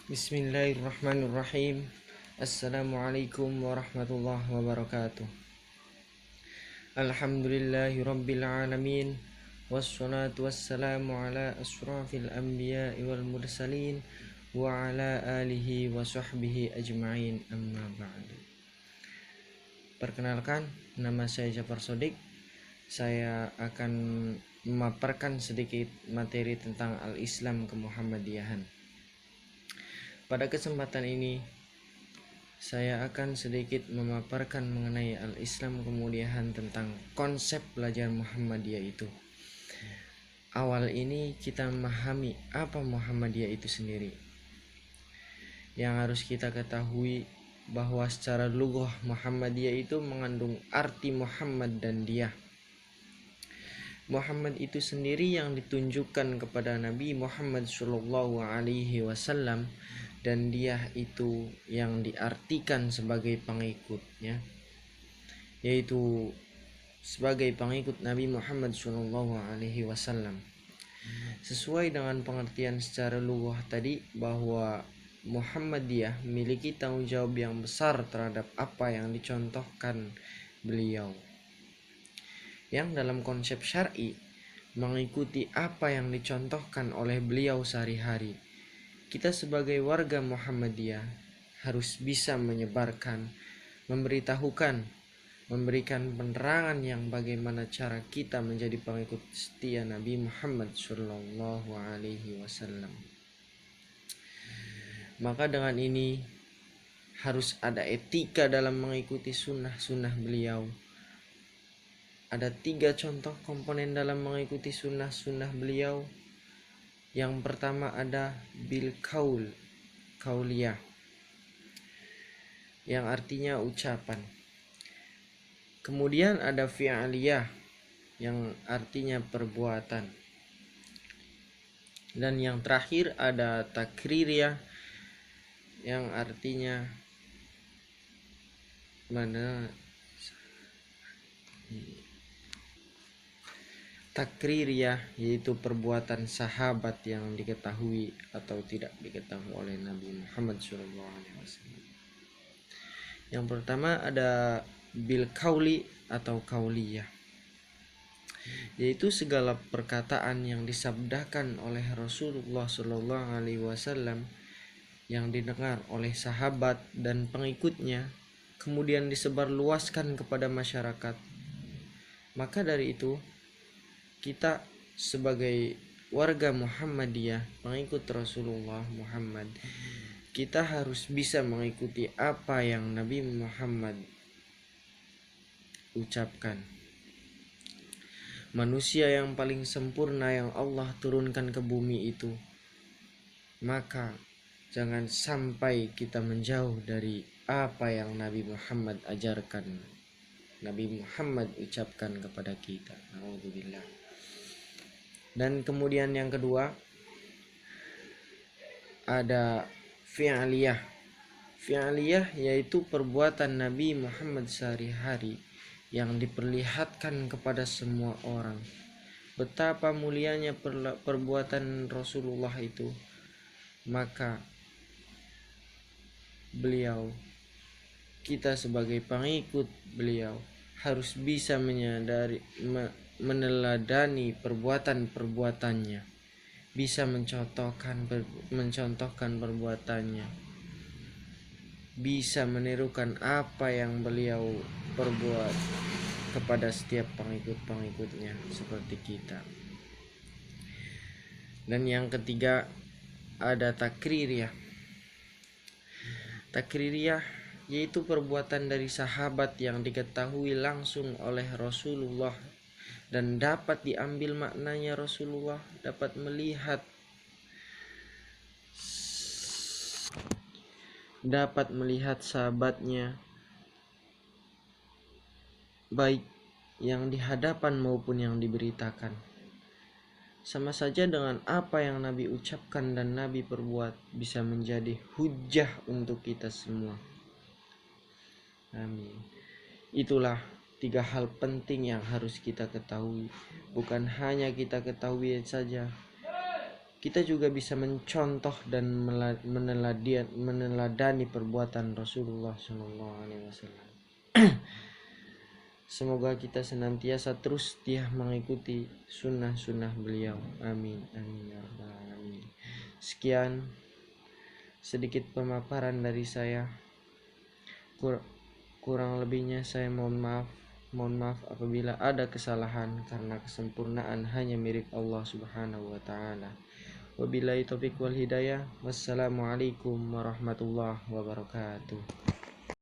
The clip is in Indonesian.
Bismillahirrahmanirrahim. Assalamualaikum warahmatullahi wabarakatuh. Alhamdulillahi rabbil alamin. Wassalatu wassalamu ala asrafil anbiya'i wal mursalin wa ala alihi wa sahbihi ajma'in, amma ba'du. Perkenalkan, nama saya Jafar Sodik. Saya akan memaparkan sedikit materi tentang Al-Islam Kemuhammadiyahan. Pada kesempatan ini saya akan sedikit memaparkan mengenai Al-Islam Kemuliaan tentang konsep belajar Muhammadiyah itu. Awal ini kita memahami apa Muhammadiyah itu sendiri. Yang harus kita ketahui bahwa secara lughah Muhammadiyah itu mengandung arti Muhammad dan dia. Muhammad itu sendiri yang ditunjukkan kepada Nabi Muhammad SAW, dan dia itu yang diartikan sebagai pengikutnya, yaitu sebagai pengikut Nabi Muhammad SAW. Sesuai dengan pengertian secara lughah tadi, bahwa Muhammadiyah memiliki tanggung jawab yang besar terhadap apa yang dicontohkan beliau, yang dalam konsep syar'i mengikuti apa yang dicontohkan oleh beliau sehari-hari. Kita sebagai warga Muhammadiyah harus bisa menyebarkan, memberitahukan, memberikan penerangan yang bagaimana cara kita menjadi pengikut setia Nabi Muhammad SAW. Maka dengan ini harus ada etika dalam mengikuti sunnah-sunnah beliau. Ada 3 contoh komponen dalam mengikuti sunnah-sunnah beliau. Yang pertama ada bil kauliyah, yang artinya ucapan. Kemudian ada fi'aliyah, yang artinya perbuatan. Dan yang terakhir ada takririyah, yang artinya takririyah, yaitu perbuatan sahabat yang diketahui atau tidak diketahui oleh Nabi Muhammad SAW. Yang pertama ada bil kauli atau kauliyah, yaitu segala perkataan yang disabdakan oleh Rasulullah SAW yang didengar oleh sahabat dan pengikutnya, kemudian disebarluaskan kepada masyarakat. Maka dari itu, kita sebagai warga Muhammadiyah, pengikut Rasulullah Muhammad, kita harus bisa mengikuti apa yang Nabi Muhammad ucapkan. Manusia yang paling sempurna yang Allah turunkan ke bumi itu. Maka jangan sampai kita menjauh dari apa yang Nabi Muhammad ajarkan, Nabi Muhammad ucapkan kepada kita. Alhamdulillah. Dan kemudian yang kedua ada fi'aliyah. Fi'aliyah yaitu perbuatan Nabi Muhammad sehari-hari yang diperlihatkan kepada semua orang. Betapa mulianya perbuatan Rasulullah itu. Maka beliau, kita sebagai pengikut beliau harus bisa meneladani perbuatan-perbuatannya, bisa mencontohkan perbuatannya, bisa menirukan apa yang beliau perbuat kepada setiap pengikut-pengikutnya seperti kita. Dan yang ketiga ada takririyah. Takririyah yaitu perbuatan dari sahabat yang diketahui langsung oleh Rasulullah dan dapat diambil maknanya. Rasulullah dapat melihat sahabatnya, baik yang di hadapan maupun yang diberitakan, sama saja dengan apa yang Nabi ucapkan dan Nabi perbuat bisa menjadi hujjah untuk kita semua. Amin. Itulah 3 hal penting yang harus kita ketahui. Bukan hanya kita ketahui saja, kita juga bisa mencontoh dan meneladani perbuatan Rasulullah SAW. Semoga kita senantiasa terus setia mengikuti sunnah-sunnah beliau. Amin, amin ya rabbal alamin. Sekian sedikit pemaparan dari saya. Kurang lebihnya saya mohon maaf apabila ada kesalahan, karena kesempurnaan hanya milik Allah Subhanahu wa taala. Wabillahi taufiq wal hidayah. Wassalamualaikum warahmatullahi wabarakatuh.